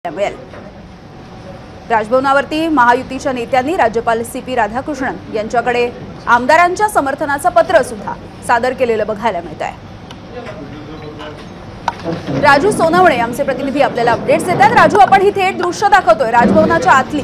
मिळेल। राजभवनावरती महायुतीच्या नेत्यांनी राज्यपाल CP राधाकृष्णन यांच्याकडे आमदारांच्या समर्थनाचं पत्र सुद्धा सादर केलेलं बघायला मिळत आहे। राजू सोनवणे आमचे प्रतिनिधी आपल्याला अपडेट्स देतात। राजू, आपण ही थेट दृश्य दाखवतोय राजभवनाच्या आतली।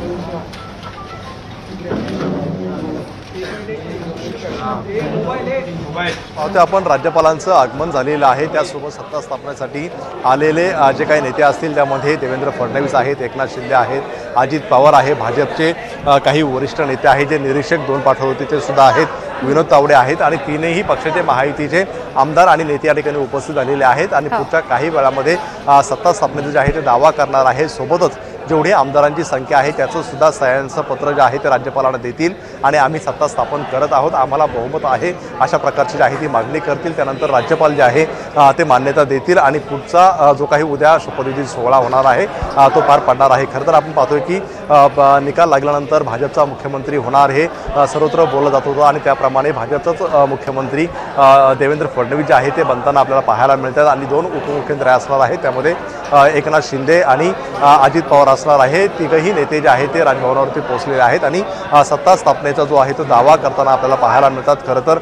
आता आपण राज्यपालांचं आगमन झालेलं आहे, त्यासोबत सत्ता स्थापनेसाठी आलेले जे काही नेते असतील त्यामध्ये देवेंद्र फडणवीस आहेत, एकनाथ शिंदे आहेत, अजित पवार आहे, भाजपचे काही वरिष्ठ नेते आहेत, जे निरीक्षक 2 पाठवले होते ते सुद्धा आहेत, विनोद तावडे आहेत आणि तीनही पक्षाचे महायुतीचे आमदार आणि नेते या ठिकाणी उपस्थित झालेले आहेत आणि पुढच्या काही वेळामध्ये सत्ता स्थापनेचा जे आहे ते दावा करणार आहे। सोबतच जेवढी आमदारांची संख्या आहे त्याचं सुद्धा सह्यांचं पत्र जे आहे ते राज्यपालांना देतील आणि आम्ही सत्ता स्थापन करत आहोत, आम्हाला बहुमत आहे अशा प्रकारची जी आहे ती मागणी करतील। त्यानंतर राज्यपाल जे आहे ते मान्यता देतील आणि पुढचा जो काही उद्या शपथविधी सोहळा होणार आहे तो पार पडणार आहे। खरं तर आपण पाहतोय की निकाल लागल्यानंतर भाजपचा मुख्यमंत्री होणार हे सर्वत्र बोललं जात होतं आणि त्याप्रमाणे भाजपचाच मुख्यमंत्री देवेंद्र फडणवीस जे आहे ते बनताना आपल्याला पाहायला मिळतात आणि 2 उपमुख्यमंत्री असणार आहेत, त्यामध्ये एकनाथ शिंदे आणि अजित पवार असणार आहे। तिघही नेते जे आहेत ते राजभवनावरती पोहोचलेले आहेत आणि सत्ता स्थापनेचा जो आहे तो दावा करताना आपल्याला पाहायला मिळतात। खरं तर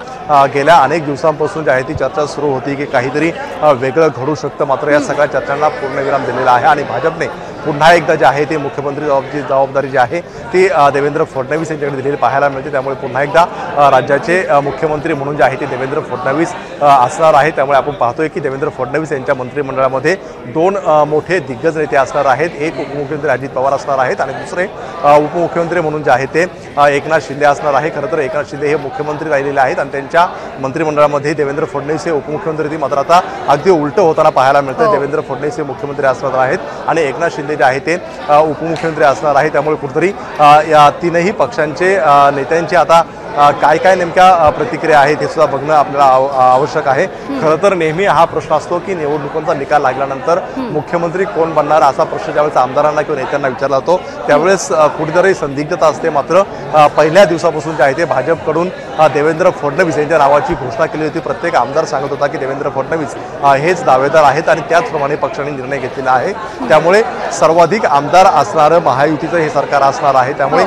गेल्या अनेक दिवसांपासून जी आहे ती चर्चा सुरू होती की काहीतरी वेगळं घडू शकतं, मात्र या सगळ्या चर्चांना पूर्णविराम दिलेला आहे आणि भाजपने पुन्हा एकदा जे आहे ते मुख्यमंत्री जबाबदारी जी आहे ती देवेंद्र फडणवीस यांच्याकडे दिलेली पाहायला मिळते। त्यामुळे पुन्हा एकदा राज्याचे मुख्यमंत्री म्हणून जे आहे ते देवेंद्र फडणवीस असणार आहे। त्यामुळे आपण पाहतोय की देवेंद्र फडणवीस यांच्या मंत्रिमंडळामध्ये 2 मोठे दिग्गज नेते असणार आहेत, एक उपमुख्यमंत्री अजित पवार असणार आहेत आणि दुसरे उपमुख्यमंत्री म्हणून जे आहे ते एकनाथ शिंदे असणार आहे। खरं तर एकनाथ शिंदे हे मुख्यमंत्री राहिलेले आहेत आणि त्यांच्या मंत्रिमंडळामध्ये देवेंद्र फडणवीस हे उपमुख्यमंत्री मात्र आता अगदी उलटं होताना पाहायला मिळतं। देवेंद्र फडणवीस हे मुख्यमंत्री असणार आहेत आणि एकनाथ शिंदे जे आहे ते उपमुख्यमंत्री असणार आहे। त्यामुळे कुठेतरी या तीनही पक्षांचे नेत्यांची आता काय नेमक्या प्रतिक्रिया आहेत हे सुद्धा बघणं आपल्याला आवश्यक आहे। खरं तर नेहमी हा प्रश्न असतो की निवडणुकांचा निकाल लागल्यानंतर मुख्यमंत्री कोण बनणार असा प्रश्न ज्यावेळेस आमदारांना किंवा नेत्यांना विचारला जातो त्यावेळेस कुठेतरी संदिग्धता असते। मात्र पहिल्या दिवसापासून जे आहे ते भाजपकडून देवेंद्र फडणवीस यांच्या नावाची घोषणा केली होती। प्रत्येक आमदार सांगत होता की देवेंद्र फडणवीस हेच दावेदार आहेत आणि त्याचप्रमाणे पक्षाने निर्णय घेतलेला आहे। त्यामुळे सर्वाधिक आमदार असणारं महायुतीचं हे सरकार असणार आहे। त्यामुळे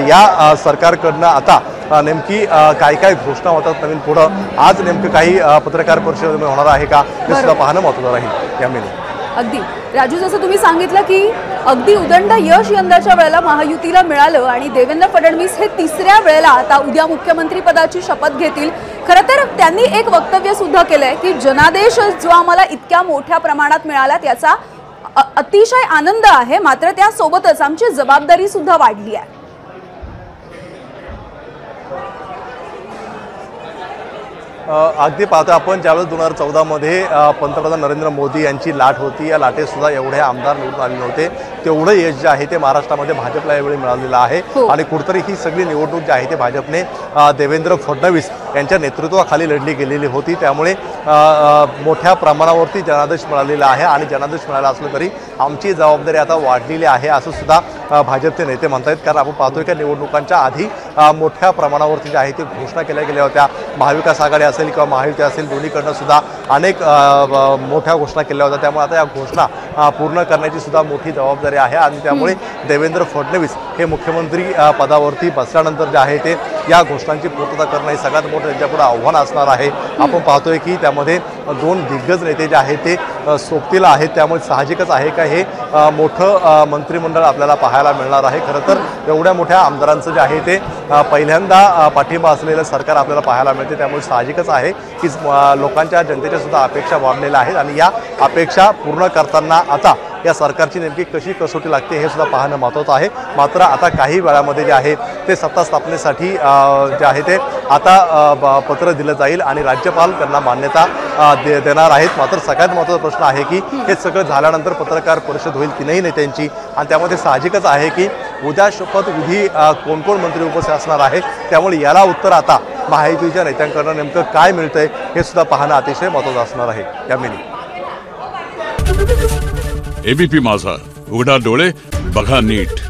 या सरकारकडनं आता नेमकी काय घोषणा होतात नवीन पुढं आज नेमकं काही पत्रकार परिषदेमध्ये होणार आहे का हे सुद्धा पाहणं महत्त्वाचं राहील। यामध्ये अगदी राजू, जसं तुम्ही सांगितलं की अगदी उदंड यश यंदाच्या वेळेला महायुतीला मिळालं आणि देवेंद्र फडणवीस हे 3ऱ्या वेळेला आता उद्या मुख्यमंत्री पदाची शपथ घेतील। खरं तर त्यांनी एक वक्तव्य सुद्धा केलंय की जनादेश जो आम्हाला इतक्या मोठ्या प्रमाणात मिळाला त्याचा अतिशय आनंद आहे, मात्र त्यासोबतच आमची जबाबदारी सुद्धा वाढली आहे। अगदी पाहतो आपण ज्यावेळेस 2014 मध्ये पंतप्रधान नरेंद्र मोदी यांची लाट होती, या लाटेत सुद्धा एवढे आमदार निवडून आले नव्हते, तेवढं यश जे आहे ते महाराष्ट्रामध्ये भाजपला यावेळी मिळालेलं आहे आणि कुठेतरी ही सगळी निवडणूक जी आहे ते भाजपने देवेंद्र फडणवीस यांच्या नेतृत्वाखाली लढली गेलेली होती। त्यामुळे मोठ्या प्रमाणावरती जनादेश मिळालेला आहे आणि जनादेश मिळाला असलं तरी आमची जबाबदारी आता वाढलेली आहे असं सुद्धा भाजपचे नेते म्हणतात। कारण आपण पाहतोय की निवडणुकांच्या आधी मोठ्या प्रमाणावरती जे आहे ते घोषणा केल्या गेल्या होत्या, महाविकास आघाडी असेल किंवा महायुती असेल दोन्हीकडनं सुद्धा अनेक मोठ्या घोषणा केल्या होत्या। त्यामुळे आता या घोषणा पूर्ण करण्याची सुद्धा मोठी जबाबदारी आहे आणि त्यामुळे देवेंद्र फडणवीस हे मुख्यमंत्री पदावरती बसल्यानंतर जे आहे ते या घोषणांची पूर्तता करणं हे सगळ्यात मोठं त्यांच्यापुढे आव्हान असणार आहे। आपण पाहतोय की त्यामध्ये 2 दिग्गज नेते जे आहेत ते सोबतीला आहेत, त्यामुळे साहजिकच आहे का हे मोठं मंत्रिमंडळ आपल्याला पाहायला मिळणार आहे। खरं तर एवढ्या मोठ्या आमदारांचं जे आहे ते पहिल्यांदा पाठिंबा असलेलं सरकार आपल्याला पाहायला मिळते। त्यामुळे साहजिकच आहे की लोकांच्या जनतेच्या सुद्धा अपेक्षा वाढलेल्या आहेत आणि या अपेक्षा पूर्ण करताना आता या सरकारची नेमकी कशी कसोटी लागते हे सुद्धा पाहणं महत्त्वाचं आहे। मात्र आता काही वेळामध्ये जे आहे ते सत्ता स्थापनेसाठी जे आहे ते आता पत्र दिलं जाईल आणि राज्यपाल त्यांना मान्यता देणार आहेत। मात्र सगळ्यात महत्त्वाचा प्रश्न आहे की हे सगळं झाल्यानंतर पत्रकार परिषद होईल तीनही नेत्यांची आणि त्यामध्ये साहजिकच आहे की उद्या शपथविधी कोण मंत्री उपस्थित असणार आहे। त्यामुळे याला उत्तर आता महायुतीच्या नेत्यांकडून नेमकं काय मिळतंय हे सुद्धा पाहणं अतिशय महत्त्वाचं असणार आहे। यामिनी एबीपी माझा, उघडा डोळे बघा नीट।